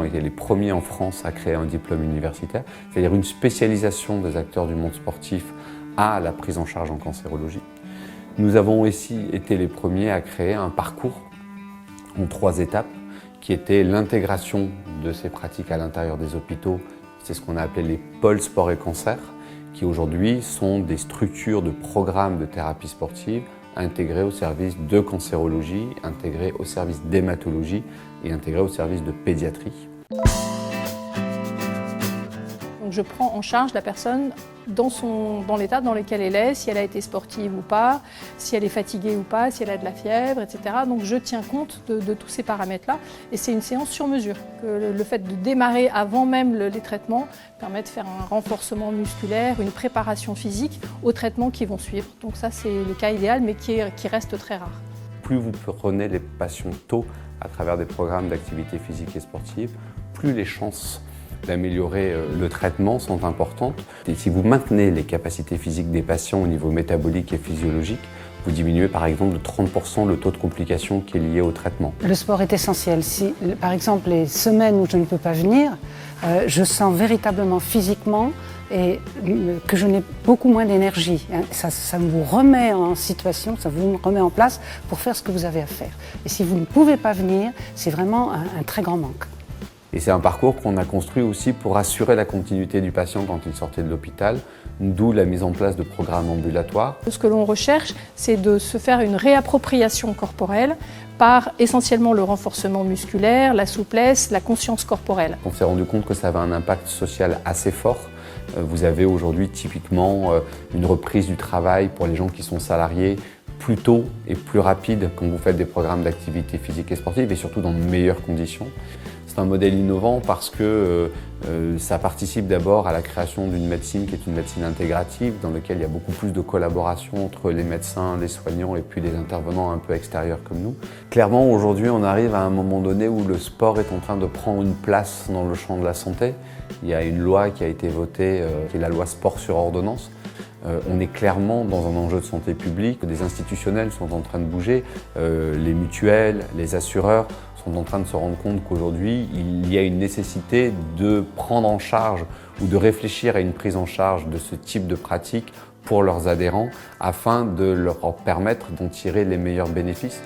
été les premiers en France à créer un diplôme universitaire, c'est-à-dire une spécialisation des acteurs du monde sportif à la prise en charge en cancérologie. Nous avons aussi été les premiers à créer un parcours en 3 étapes qui était l'intégration de ces pratiques à l'intérieur des hôpitaux. C'est ce qu'on a appelé les pôles sport et cancer, qui aujourd'hui sont des structures de programmes de thérapie sportive intégrés au service de cancérologie, intégrés au service d'hématologie et intégrés au service de pédiatrie. Donc je prends en charge la personne dans l'état dans lequel elle est, si elle a été sportive ou pas, si elle est fatiguée ou pas, si elle a de la fièvre, etc. Donc je tiens compte de tous ces paramètres-là et c'est une séance sur mesure. Le fait de démarrer avant même les traitements permet de faire un renforcement musculaire, une préparation physique aux traitements qui vont suivre. Donc ça c'est le cas idéal mais qui reste très rare. Plus vous prenez les patients tôt à travers des programmes d'activité physique et sportive, plus les chances d'améliorer le traitement sont importantes. Et si vous maintenez les capacités physiques des patients au niveau métabolique et physiologique, vous diminuez par exemple de 30% le taux de complications qui est lié au traitement. Le sport est essentiel. Si, par exemple, les semaines où je ne peux pas venir, je sens véritablement physiquement et que je n'ai beaucoup moins d'énergie. Ça vous remet en situation, ça vous remet en place pour faire ce que vous avez à faire. Et si vous ne pouvez pas venir, c'est vraiment un très grand manque. Et c'est un parcours qu'on a construit aussi pour assurer la continuité du patient quand il sortait de l'hôpital, d'où la mise en place de programmes ambulatoires. Ce que l'on recherche, c'est de se faire une réappropriation corporelle par essentiellement le renforcement musculaire, la souplesse, la conscience corporelle. On s'est rendu compte que ça avait un impact social assez fort. Vous avez aujourd'hui typiquement une reprise du travail pour les gens qui sont salariés plus tôt et plus rapide quand vous faites des programmes d'activité physique et sportive et surtout dans de meilleures conditions. C'est un modèle innovant parce que ça participe d'abord à la création d'une médecine qui est une médecine intégrative dans laquelle il y a beaucoup plus de collaboration entre les médecins, les soignants et puis les intervenants un peu extérieurs comme nous. Clairement, aujourd'hui, on arrive à un moment donné où le sport est en train de prendre une place dans le champ de la santé. Il y a une loi qui a été votée, qui est la loi sport sur ordonnance. On est clairement dans un enjeu de santé publique. Des institutionnels sont en train de bouger, les mutuelles, les assureurs sont en train de se rendre compte qu'aujourd'hui, il y a une nécessité de prendre en charge ou de réfléchir à une prise en charge de ce type de pratique pour leurs adhérents afin de leur permettre d'en tirer les meilleurs bénéfices.